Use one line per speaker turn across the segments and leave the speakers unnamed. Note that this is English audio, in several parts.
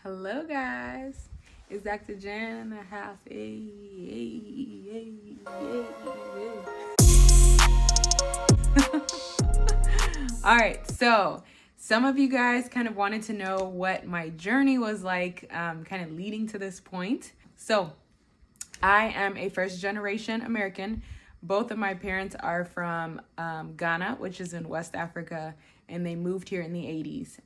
Hello, guys. It's Dr. Jenn in the house. Hey, hey, hey, hey, hey. All right, so some of you guys kind of wanted to know what my journey was like, kind of leading to this point. So I am a first-generation American. Both of my parents are from Ghana, which is in West Africa, and they moved here in the 80s.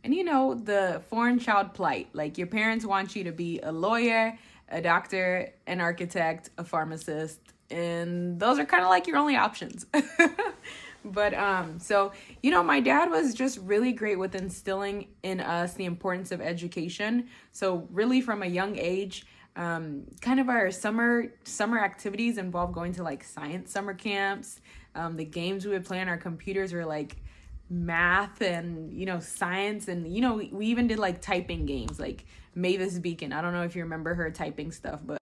And you know, the foreign child plight, like your parents want you to be a lawyer, a doctor, an architect, a pharmacist, and those are kind of like your only options. But so, you know, my dad was just really great with instilling in us the importance of education. So really from a young age, kind of our summer activities involved going to like science summer camps. The games we would play on our computers were like math and, you know, science. And, you know, we even did like typing games like Mavis Beacon. I don't know if you remember her typing stuff, but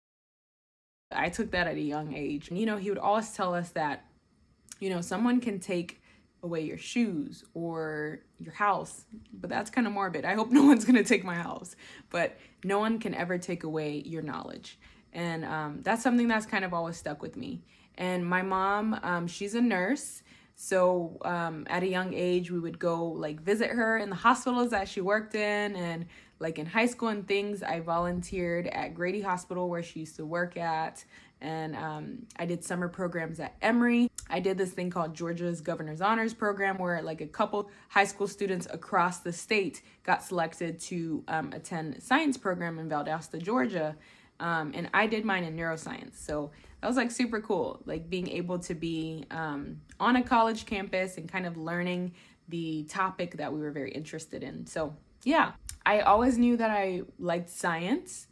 I took that at a young age. And, you know, he would always tell us that, you know, someone can take away your shoes or your house, but that's kind of morbid. I hope no one's going to take my house, but no one can ever take away your knowledge. And that's something that's kind of always stuck with me. And my mom, she's a nurse. So at a young age, we would go like visit her in the hospitals that she worked in. And like in high school and things, I volunteered at Grady Hospital where she used to work at. And I did summer programs at Emory. I did this thing called Georgia's Governor's Honors Program where like a couple high school students across the state got selected to attend science program in Valdosta, Georgia. And I did mine in neuroscience. So that was like super cool, like being able to be on a college campus and kind of learning the topic that we were very interested in. So yeah, I always knew that I liked science.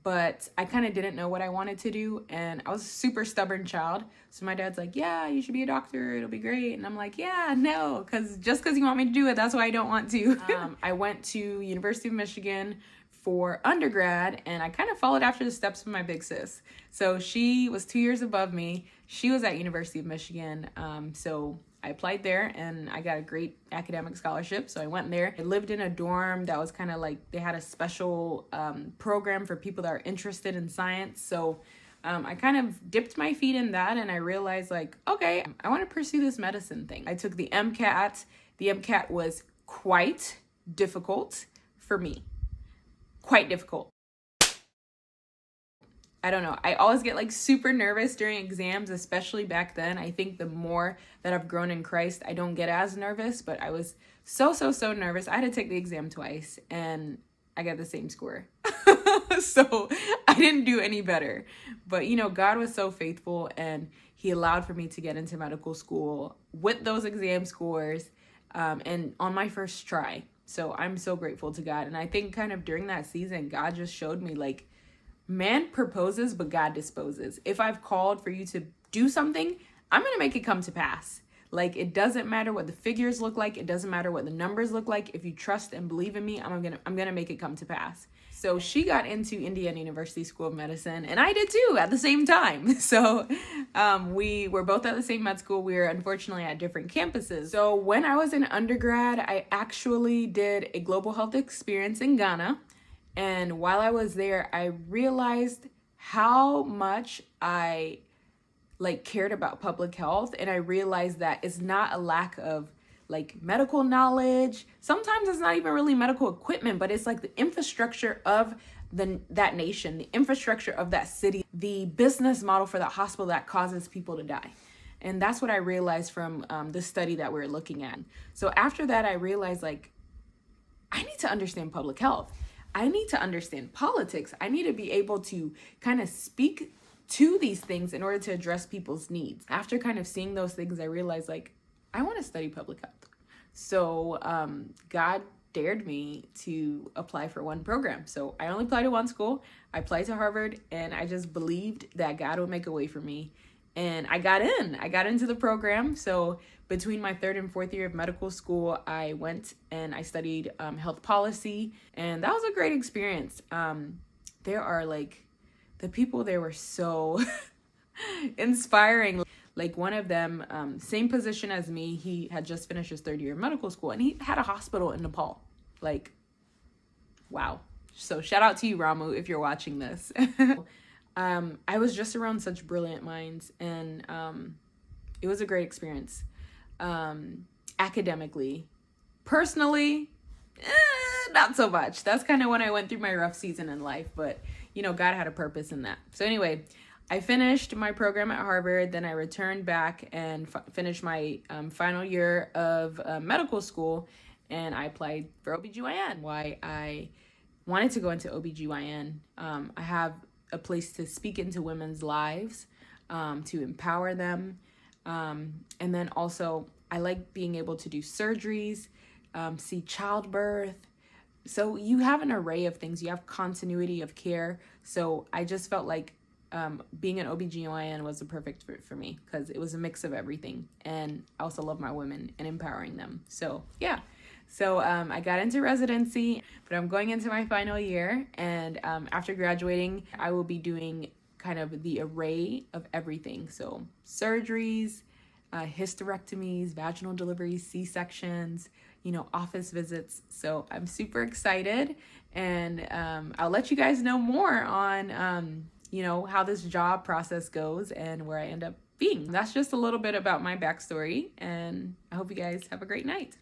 But I kind of didn't know what I wanted to do. And I was a super stubborn child. So my dad's like, yeah, you should be a doctor. It'll be great. And I'm like, yeah, no, just because you want me to do it, that's why I don't want to. I went to University of Michigan for undergrad, and I kind of followed after the steps of my big sis. So she was 2 years above me. She was at University of Michigan. So I applied there and I got a great academic scholarship. So I went there. I lived in a dorm that was kind of like, they had a special program for people that are interested in science. So I kind of dipped my feet in that and I realized like, okay, I want to pursue this medicine thing. I took the MCAT. The MCAT was quite difficult for me. Quite difficult. I don't know. I always get like super nervous during exams, especially back then. I think the more that I've grown in Christ, I don't get as nervous, but I was so nervous. I had to take the exam twice and I got the same score. So I didn't do any better. But, you know, God was so faithful and he allowed for me to get into medical school with those exam scores and on my first try. So I'm so grateful to God. And I think kind of during that season, God just showed me like, man proposes, but God disposes. If I've called for you to do something, I'm going to make it come to pass. Like, it doesn't matter what the figures look like. It doesn't matter what the numbers look like. If you trust and believe in me, I'm going to make it come to pass. So she got into Indiana University School of Medicine, and I did too at the same time. So we were both at the same med school. We were unfortunately at different campuses. So when I was in undergrad, I actually did a global health experience in Ghana. And while I was there, I realized how much I like cared about public health. And I realized that it's not a lack of like medical knowledge. Sometimes it's not even really medical equipment, but it's like the infrastructure of that nation, the infrastructure of that city, the business model for that hospital that causes people to die. And that's what I realized from the study that we're looking at. So after that, I realized like, I need to understand public health. I need to understand politics. I need to be able to kind of speak to these things in order to address people's needs. After kind of seeing those things, I realized like, I want to study public health. So God dared me to apply for one program. So I only applied to one school. I applied to Harvard and I just believed that God would make a way for me. And I got into the program. So between my third and fourth year of medical school, I went and I studied health policy. And that was a great experience. There are like, the people there were so inspiring. Like one of them, same position as me, he had just finished his third year of medical school and he had a hospital in Nepal. Like Wow. So shout out to you, Ramu, if you're watching this. I was just around such brilliant minds, and it was a great experience. Academically, personally, not so much. That's kind of when I went through my rough season in life, but God had a purpose in that. So anyway, I finished my program at Harvard, then I returned back and finished my final year of medical school, and I applied for OBGYN. Why I wanted to go into OBGYN. I have a place to speak into women's lives, to empower them. And then also, I like being able to do surgeries, see childbirth. So you have an array of things. You have continuity of care. So I just felt like being an OBGYN was the perfect fit for me because it was a mix of everything. And I also love my women and empowering them. So yeah. So I got into residency, but I'm going into my final year. And after graduating, I will be doing kind of the array of everything. So surgeries, hysterectomies, vaginal deliveries, C-sections, office visits. So I'm super excited. And I'll let you guys know more on, how this job process goes and where I end up being. That's just a little bit about my backstory. And I hope you guys have a great night.